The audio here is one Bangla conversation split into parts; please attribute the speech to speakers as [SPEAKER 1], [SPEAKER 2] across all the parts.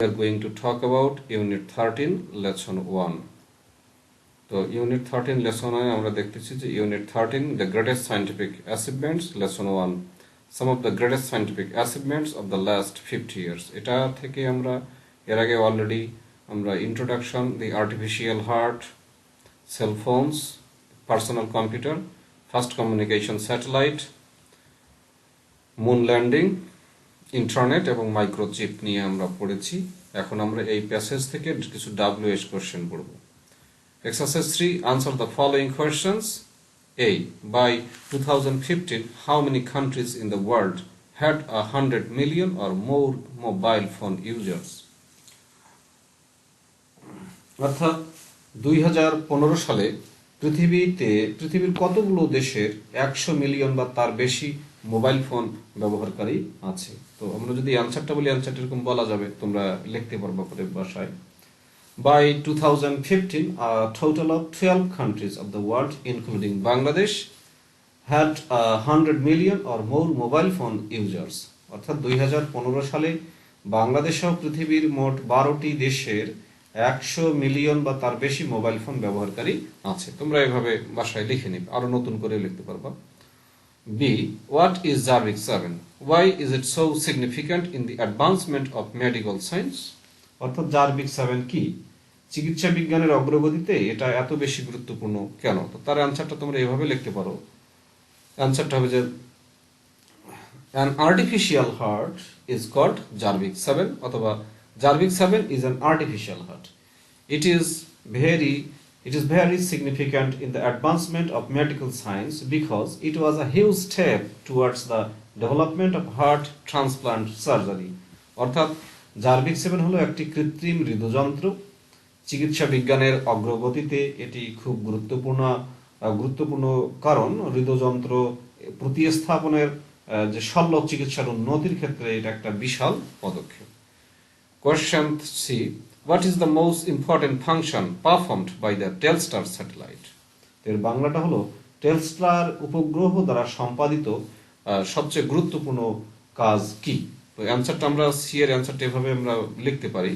[SPEAKER 1] We are going to talk about Unit 13, Lesson 1. So, Unit 13, Lesson 1, আমরা দেখতেছি যে Unit 13, The Greatest Scientific Achievements, Lesson 1. Some of the greatest scientific achievements of the last 50 years. এটা থেকে আমরা এর আগে অলরেডি আমরা introduction, the artificial heart, cell phones, personal computer, fast communication satellite, moon landing, internet এবং মাইক্রোচিপ নিয়ে আমরা পড়েছি। এখন আমরা এই প্যাসেজ থেকে কিছু WH কোশ্চেন পড়ব। Exercise 3, answer the following questions. A. By 2015, how many countries in the world had 100 million or more mobile phone users? অর্থাৎ 2015 সালে পৃথিবীর কতগুলো দেশের 100 মিলিয়ন বা তার বেশি মোবাইল ফোন ব্যবহারকারী আছে। তো আমরা যদি অ্যানসারটা বলি, অ্যানসারটা এরকম বলা যাবে, তোমরা লিখতে পারবা পরে বাসায়। By 2015, a total of 12 countries of the world, including Bangladesh, had 100 million or more mobile phone users. অর্থাৎ 2015 সালে বাংলাদেশ সহ পৃথিবীর মোট 12টি দেশের 100 মিলিয়ন বা তার বেশি মোবাইল ফোন ব্যবহারকারী আছে। তোমরা এভাবে বাসায় লিখে নিবে, আরো নতুন করে লিখতে পারবা। B. What is Jarvik 7? Why is it so significant in the advancement of medical science? অর্থাৎ জার্ভিক 7 কি? চিকিৎসা বিজ্ঞানের অগ্রগতিতে এটা এত বেশি গুরুত্বপূর্ণ কেন? তো তার অ্যানসারটা তোমরা এইভাবে লিখতে পারো। অ্যানসারটা হবে যে an artificial heart is called Jarvik 7 অথবা Jarvik 7 is an artificial heart. It is very significant in the advancement of medical science because it was a huge step towards the development of heart transplant surgery. অর্থাৎ জার্ভিক 7 হলো একটি কৃত্রিম হৃদযন্ত্র। চিকিৎসা বিজ্ঞানের অগ্রগতিতে এটি খুব গুরুত্বপূর্ণ কারণ হৃদযন্ত্র প্রতিস্থাপনের যে শল্য চিকিৎসার উন্নতির ক্ষেত্রে এটা একটা বিশাল পদক্ষেপ। Question C. What is the most important function performed by the Telstar satellite? এর বাংলাটা হলো টেলস্টার উপগ্রহ দ্বারা সম্পাদিত সবচেয়ে গুরুত্বপূর্ণ কাজ কি? তো অ্যানসারটা আমরা সি এর অ্যানসারটা এভাবে আমরা লিখতে পারি।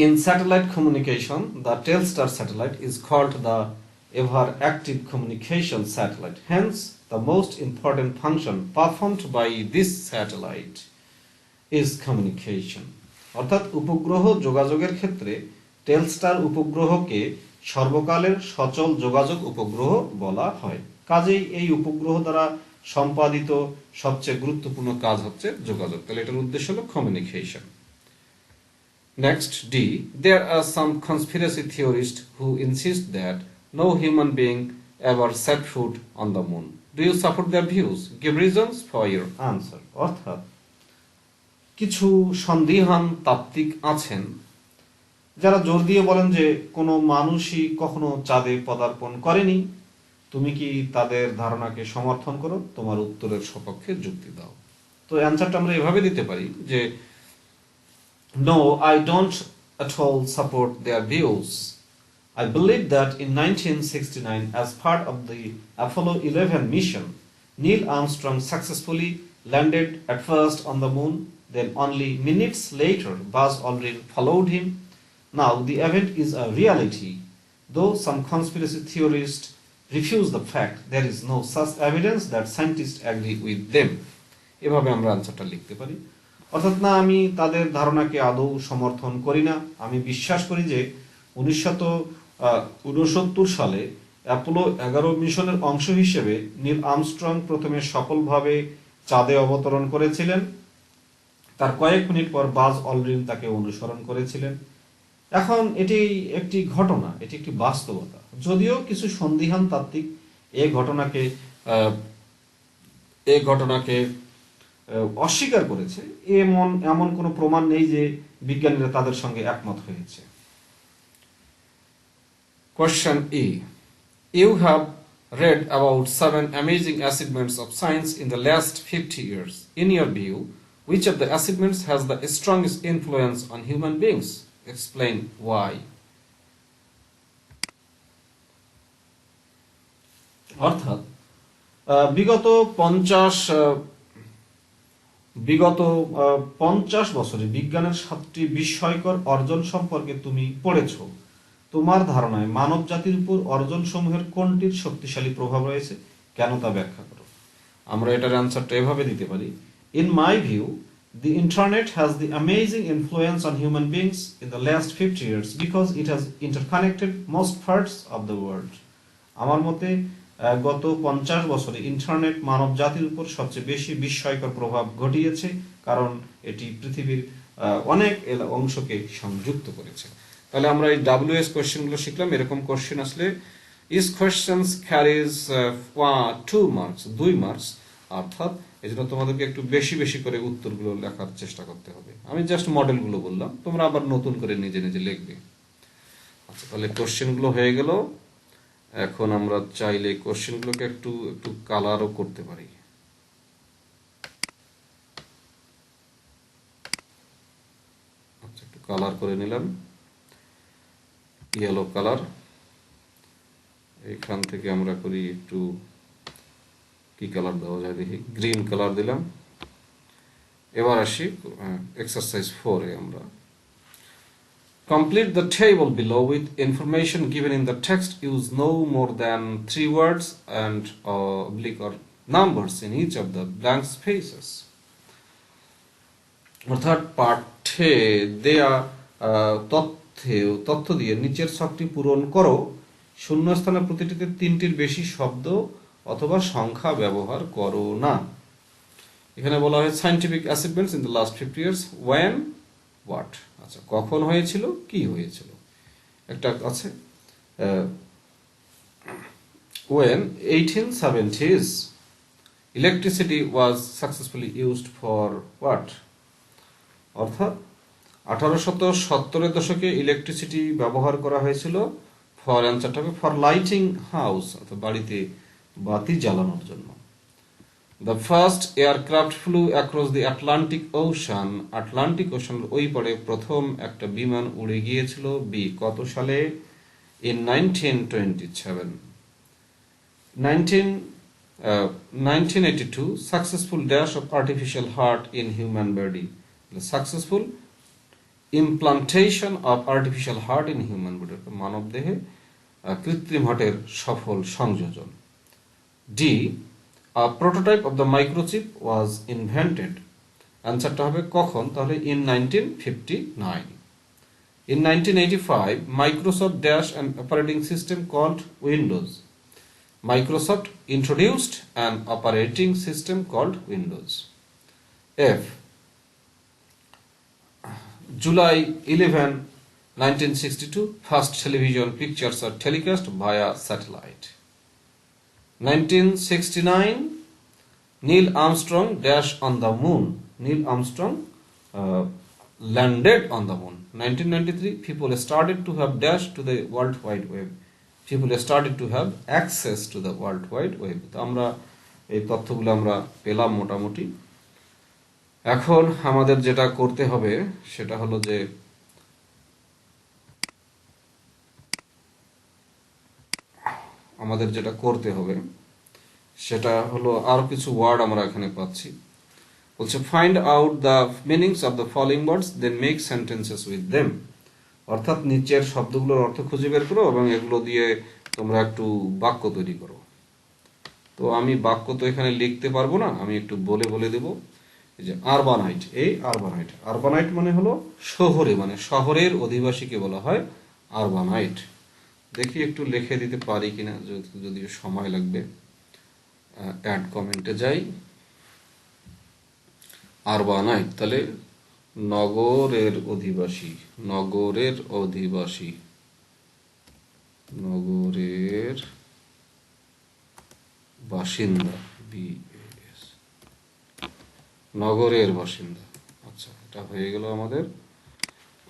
[SPEAKER 1] In satellite communication, the Telstar satellite is called the ever active communication satellite. Hence, the most important function performed by this satellite is communication. অর্থাৎ উপগ্রহ যোগাযোগের ক্ষেত্রে টেলস্টার উপগ্রহকে সর্বকালের সচল যোগাযোগ উপগ্রহ বলা হয়। কাজেই এই উপগ্রহ দ্বারা সম্পাদিত সবচেয়ে গুরুত্বপূর্ণ কাজ হচ্ছে যোগাযোগ। তাহলে এটার উদ্দেশ্য হলো communication. Next, D. There are some conspiracy theorists who insist that no human being ever set foot on the moon. Do you support their views? Give reasons for your answer. অর্থাৎ কিছু সন্দিহান তাত্ত্বিক আছেন যারা জোর দিয়ে বলেন যে কোনো মানুষই কখনো চাঁদে পদার্পণ করেনি। তুমি কি তাদের ধারণাকে সমর্থন করো? তোমার উত্তরের সপক্ষে যুক্তি দাও। তো অ্যানসারটা আমরা এভাবে দিতে পারি যে No, I don't at all support their views. I believe that in 1969, as part of the Apollo 11 mission, Neil Armstrong successfully landed at first on the moon. Then only minutes later, Buzz Aldrin followed him. Now the event is a reality. Though some conspiracy theorists refuse the fact, there is no such evidence that scientists agree with them. এভাবে আমরা আনসারটা লিখতে পারি। অর্থাৎ না, আমি তাদের ধারণাকে আদৌ সমর্থন করি না। আমি বিশ্বাস করি যে 1969 সালে অ্যাপোলো 11 মিশনের অংশ হিসেবে নীল আর্মস্ট্রং প্রথমে সফলভাবে চাঁদে অবতরণ করেছিলেন। তার কয়েক মিনিট পর বাজ অলড্রিন তাকে অনুসরণ করেছিলেন। এখন এটি একটি ঘটনা, এটি একটি বাস্তবতা। যদিও কিছু সন্দিহান তাত্ত্বিক এই ঘটনাকে অস্বীকার করেছে, এমন কোনো প্রমাণ নেই যে বিজ্ঞানীরা তাদের সঙ্গে একমত হয়েছে। Question E. You have read about 7 amazing achievements of science in the last 50 years. In your view, which of the achievements has the strongest influence on human beings? Explain why. অর্থাৎ বিগত 50 বিগত 50 বছরে বিজ্ঞানের 7টি বিস্ময়কর অর্জন সম্পর্কে তুমি পড়েছো। তোমার ধারণায় মানব জাতির উপর অর্জনসমূহের কোনটির শক্তিশালী প্রভাব রয়েছে, কেন তা ব্যাখ্যা করো। আমরা এটার অ্যান্সারটা এভাবে দিতে পারি: in my view, the internet has the amazing influence on human beings in the last 50 years because it has interconnected most parts of the world. আমার মতে গত 50 বছরে ইন্টারনেট মানব জাতির উপর সবচেয়ে বেশি বিস্ময়কর প্রভাব ঘটিয়েছে, কারণ এটি পৃথিবীর অনেক অংশকে সংযুক্ত করেছে। তাহলে আমরা এই WS কোশ্চেনগুলো শিখলাম। এরকম কোশ্চেন আসলে ইস কোশ্চেন্স ক্যারিজ 2 মার্কস, 2 মার্কস, অর্থাৎ এই জন্য তোমাদেরকে একটু বেশি বেশি করে উত্তরগুলো লেখার চেষ্টা করতে হবে। আমি জাস্ট মডেলগুলো বললাম, তোমরা আবার নতুন করে নিজে নিজে লিখবে। আচ্ছা, তাহলে কোশ্চেনগুলো হয়ে গেল। এখন আমরা চাইলে কোশ্চেনগুলোকে একটু একটু কালারও করতে পারি। আচ্ছা, একটু কালার করে নিলাম, ইয়েলো কালার। এখান থেকে আমরা করি একটু, কি কালার দেওয়া যায় দেখি, গ্রিন কালার দিলাম। এবার আসি এক্সারসাইজ 4 এ। আমরা complete the table below with information given in the text. Use no more than 3 words and oblique or numbers in each of the blank spaces. অর্থাৎ পাঠ্যে দেয়া তথ্য দিয়ে নিচের ছকটি পূরণ করো। শূন্যস্থানের প্রতিটিতে 3টির বেশি শব্দ অথবা সংখ্যা ব্যবহার করো না। এখানে বলা হয় scientific achievements in the last 50 years, when, what। আচ্ছা, কখন হয়েছিল, কি হয়েছিল। একটা আছে when 1870s electricity was successfully used for what। অর্থাৎ 1870-এর দশকে ইলেকট্রিসিটি ব্যবহার করা হয়েছিল ফর, অ্যান্সারটা হবে ফর লাইটিং হাউস, অর্থাৎ বাড়িতে বাতি জ্বালানোর জন্য। The first aircraft flew across the Atlantic Ocean. Atlantic ওশানের ওই পারে প্রথম একটা বিমান উড়ে গিয়েছিল বি কত সালে? in 1927. 1982 successful dash of artificial heart in human body. The successful implantation of artificial heart in human body, মানব দেহে কৃত্রিম হার্টের সফল সংযোজন। D, a prototype of the microchip was invented. অ্যান্সারটা হবে কখন? তাহলে in 1959. In 1985 Microsoft dash an operating system called Windows. Microsoft introduced an operating system called Windows. F, July 11, 1962 first television pictures are telecast via satellite. 1969 Neil Armstrong dash on the moon. Neil Armstrong landed on the moon. 1993 people started to have dash to the World Wide Web. People started to have access to the World Wide Web. তো আমরা এই তথ্যগুলো আমরা পেলাম মোটামুটি। এখন আমাদের যেটা করতে হবে সেটা হলো যে আরো কিছু ওয়ার্ড আমরা এখানে পাচ্ছি। বলছে find out the meanings of the following words then make sentences with them. অর্থাৎ নিচের শব্দগুলোর অর্থ খুঁজে বের করো এবং এগুলো দিয়ে তোমরা একটু বাক্য তৈরি করো। তো আমি বাক্য তো এখানে লিখতে পারবো না, আমি একটু বলে বলে দেব। এই যে আরবানাইট, এই আরবানাইট, আরবানাইট মানে হলো শহরে, মানে শহরের অধিবাসীকে বলা হয় আরবানাইট। দেখি একটু লিখে দিতে পারি কিনা, যদিও সময় লাগবে। অ্যাড কমেন্টে যাই। আরবানাইট তাহলে নগরের অধিবাসী, নগরের অধিবাসী, নগরের বাসিন্দা, বিএস, নগরের বাসিন্দা। আচ্ছা, এটা হয়ে গেল আমাদের।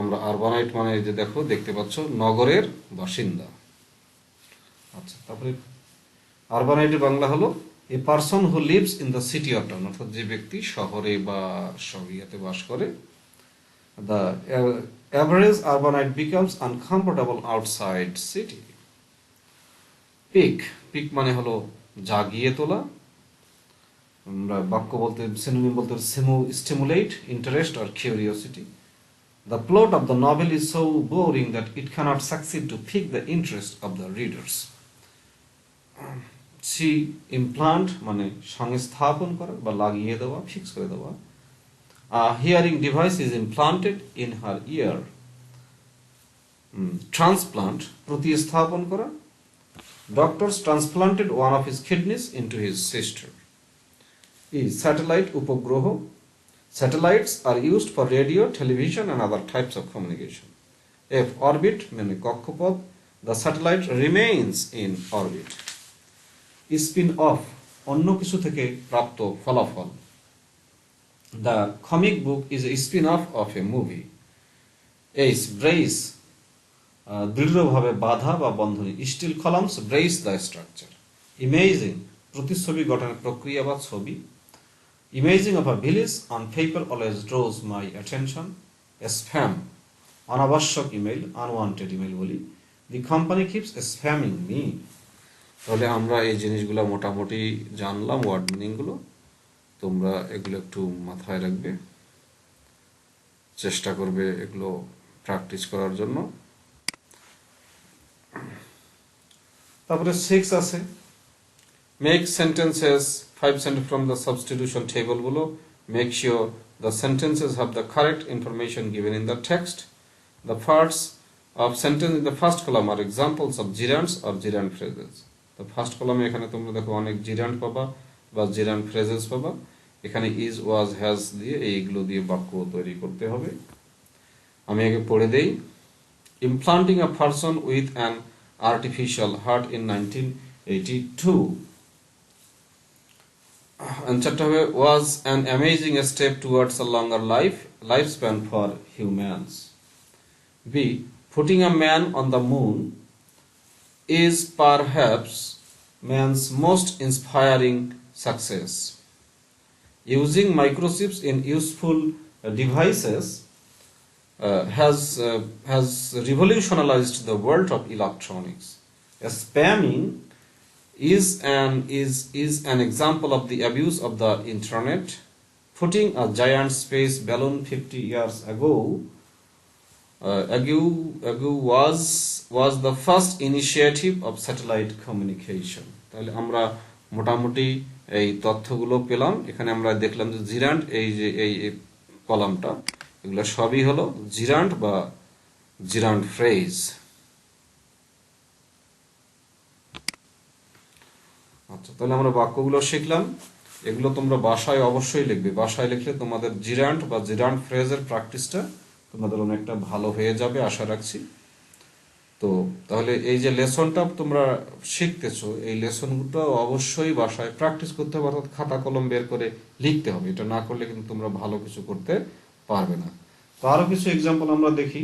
[SPEAKER 1] আমরা আরবানাইট মানে যে দেখো, দেখতে পাচ্ছ নগরের বাসিন্দা। আচ্ছা, তারপরে আরবানাইটের বাংলা হলো a person who lives in the city or town, অর্থাৎ যে ব্যক্তি শহরে বা শহরিয়াতে বাস করে। The average urbanite becomes uncomfortable outside city. Pique, pique মানে হলো জাগিয়ে তোলা। আমরা বাক্য বলতে সিনোনিম বলতে stimulate interest or curiosity. The plot of the novel is so boring that it cannot succeed to pique the interest of the readers. She implant মানে সংস্থাপন করা বা লাগিয়ে দেওয়া, ফিক্স করে দেওয়া। A hearing device is implanted in her ear. Transplant প্রতিস্থাপন করা। Doctors transplanted one of his kidneys into his sister. E. Satellite উপগ্রহ। Satellites are used for radio, television and other types of communication. F. Orbit মানে কক্ষপথ। The satellite remains in orbit. Spin off অন্য কিছু থেকে প্রাপ্ত ফলাফল। The comic book is a spin off of a movie. H. Brace দৃঢ়ভাবে বাধা বা বন্ধনী। Steel columns brace the structure. Imaging প্রতিচ্ছবি গঠনের প্রক্রিয়া বা ছবি। Imaging of a village on paper always draws my attention. Spam অনাবশ্যক ইমেল, unwanted ইমেল বলি। The company keeps spamming me. তাহলে আমরা এই জিনিসগুলো মোটামুটি জানলাম, ওয়ার্ড মিনিংগুলো। তোমরা এগুলো একটু মাথায় রাখবে, চেষ্টা করবে এগুলো প্র্যাকটিস করার জন্য। তারপরে 6 আছে make sentences 5 sentence from the substitution table গুলো। make sure the sentences have the correct information given in the text. The parts of sentence in the first column are examples of gerunds or gerund phrases. The first column এখানে তোমরা দেখো অনেক gerund পাবা বা gerund phrases পাবা। এখানে is, was, has দিয়ে এইগুলো দিয়ে বাক্য তৈরি করতে হবে। আমি আগে পড়ে দেই। implanting a person with an artificial heart in 1982. Answerটা হবে was an amazing step towards a longer lifespan for humans. B. Putting a man on the moon is perhaps man's most inspiring success. Using microchips in useful devices has revolutionized the world of electronics. Spamming is an example of the abuse of the internet. Putting a giant space balloon 50 years ago was the first initiative of satellite communication. তাহলে আমরা মোটামুটি এই তথ্যগুলো পেলাম। এখানে আমরা দেখলাম যে জিরান্ড, এই যে এই কলামটা, এগুলো সবই হলো জিরান্ড বা জিরান্ড ফ্রেজ। আচ্ছা, তাহলে আমরা বাক্যগুলো শিখলাম। এগুলো তোমরা বাসায় অবশ্যই লিখবে। বাসায় লিখলে তোমাদের জিরান্ড বা জিরান্ড ফ্রেজের প্র্যাকটিসটা তোমাদের অনেকটা ভালো হয়ে যাবে আশা রাখছি। তো তাহলে এই যে লেসনটা তোমরা শিখতেছো, এই লেসনগুলো অবশ্যই বাসায় প্র্যাকটিস করতে হবে, অর্থাৎ খাতা কলম বের করে লিখতে হবে। এটা না করলে কিন্তু তোমরা ভালো কিছু করতে পারবে না। তো আরো কিছু এক্সাম্পল আমরা দেখি।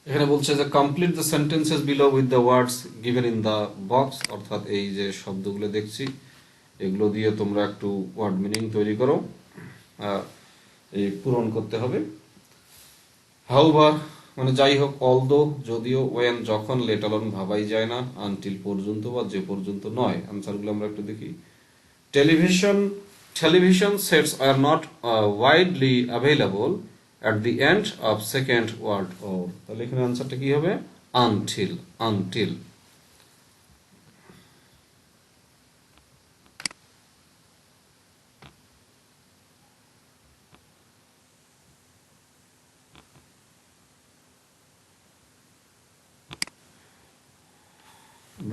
[SPEAKER 1] এখানে বলছে যে complete the sentences below with the words given in the box, অর্থাৎ এই যে শব্দগুলো দেখছি এগুলো দিয়ে তোমরা একটু ওয়ার্ড মিনিং তৈরি করো, এই পূরণ করতে হবে। হাউভার মানে যাই হোক, অলদো যদিও, ওয়েন যখন, লেট অ্যালোন ভাবাই যায় না, আনটিল পর্যন্ত বা যে পর্যন্ত নয়। আনসারগুলো আমরা একটু দেখি। television sets are not widely available at the end of Second World War. তাহলে এখানে আনসারটা কি হবে? until.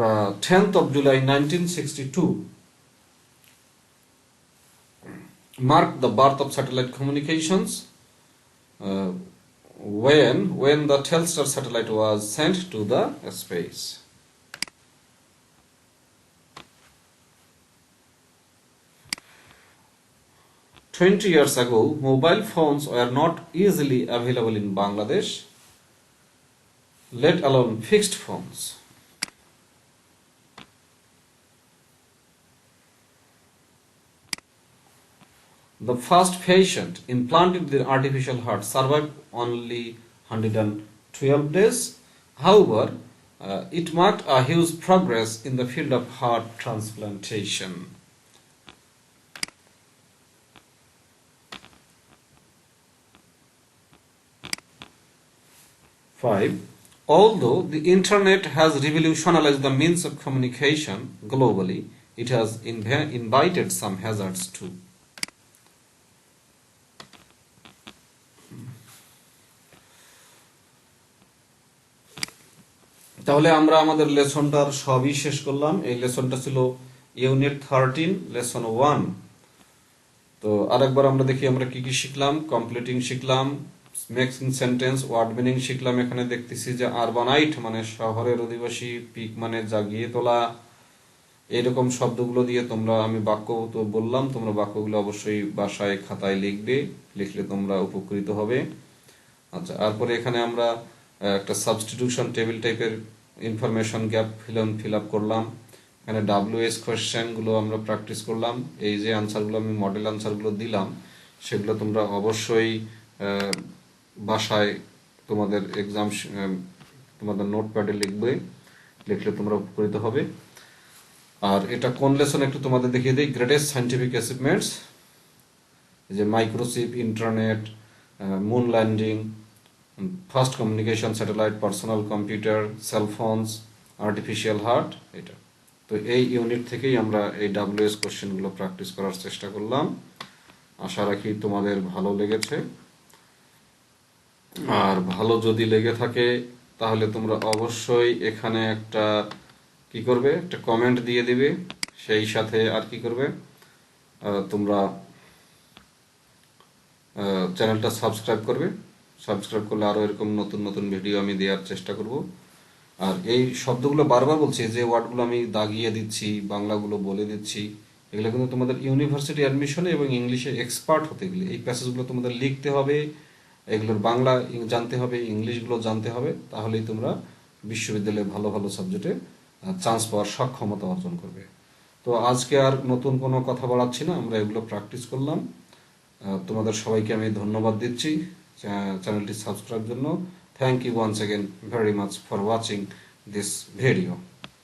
[SPEAKER 1] The 10th of July 1962 marked the birth of satellite communications when the Telstar satellite was sent to the space. "20 years ago, mobile phones were not easily available in Bangladesh, let alone fixed phones. The first patient implanted the artificial heart survived only 112 days. However, it marked a huge progress in the field of heart transplantation." 5. Although the internet has revolutionized the means of communication globally, it has invited some hazards too. তাহলে আমরা আমাদের লেসনটার সবই শেষ করলাম। এই লেসনটা ছিল ইউনিট 13 লেসন 1। তো আরেকবার আমরা দেখি আমরা কি কি শিখলাম। কমপ্লিটিং শিখলাম, মেকিং সেন্টেন্স, ওয়ার্ড মিনিং শিখলাম। এখানে দেখতেছি যে আরবানাইট মানে শহরের অধিবাসী, পিক মানে জাগিয়ে তোলা, এইরকম শব্দগুলো দিয়ে তোমরা, আমি বাক্য তো বললাম, তোমরা বাক্যগুলো অবশ্যই বাসায় খাতায় লিখবে, লিখলে তোমরা উপকৃত হবে। আচ্ছা, তারপরে এখানে আমরা একটা সাবস্টিটিউশন টেবিল টাইপের ইনফরমেশন গ্যাপ ফিল আপ করলাম। এখানে WS কোয়েশ্চেনগুলো আমরা প্র্যাকটিস করলাম। এই যে আনসারগুলো আমি মডেল আনসারগুলো দিলাম, সেগুলো তোমরা অবশ্যই বাসায় তোমাদের এক্সাম তোমাদের নোটপ্যাডে লিখবে, লিখলে তোমরা উপকৃত হবে। আর এটা কোন লেসন একটু তোমাদের দেখিয়ে দিই। গ্রেটেস্ট সায়েন্টিফিক অ্যাচিভমেন্টস, যে microchip, internet, moon landing, first communication satellite, personal computer, cellphones, artificial heart, এটা। তো এই ইউনিট থেকেই আমরা এই WS কোশ্চেনগুলো প্র্যাকটিস করার চেষ্টা করলাম। আশা রাখি তোমাদের ভালো লেগেছে। আর ভালো যদি লেগে থাকে তাহলে তোমরা অবশ্যই এখানে একটা কি করবে, একটা কমেন্ট দিয়ে দিবে। সেই সাথে আর কি করবে, তোমরা চ্যানেলটা সাবস্ক্রাইব করবে। সাবস্ক্রাইব করলে আরও এরকম নতুন নতুন ভিডিও আমি দেওয়ার চেষ্টা করব। আর এই শব্দগুলো বারবার বলছি, যে ওয়ার্ডগুলো আমি দাগিয়ে দিচ্ছি, বাংলাগুলো বলে দিচ্ছি, এগুলো কিন্তু তোমাদের ইউনিভার্সিটি অ্যাডমিশনে এবং ইংলিশে এক্সপার্ট হতে গেলে এই প্যাসেজগুলো তোমাদের লিখতে হবে, এগুলোর বাংলা জানতে হবে, ইংলিশগুলো জানতে হবে। তাহলেই তোমরা বিশ্ববিদ্যালয়ে ভালো ভালো সাবজেক্টে চান্স পাওয়ার সক্ষমতা অর্জন করবে। তো আজকে আর নতুন কোনো কথা বাড়াচ্ছি না, আমরা এগুলো প্র্যাকটিস করলাম। তোমাদের সবাইকে আমি ধন্যবাদ দিচ্ছি চ্যানেলটি সাবস্ক্রাইব জন্য। Thank you once again very much for watching this video.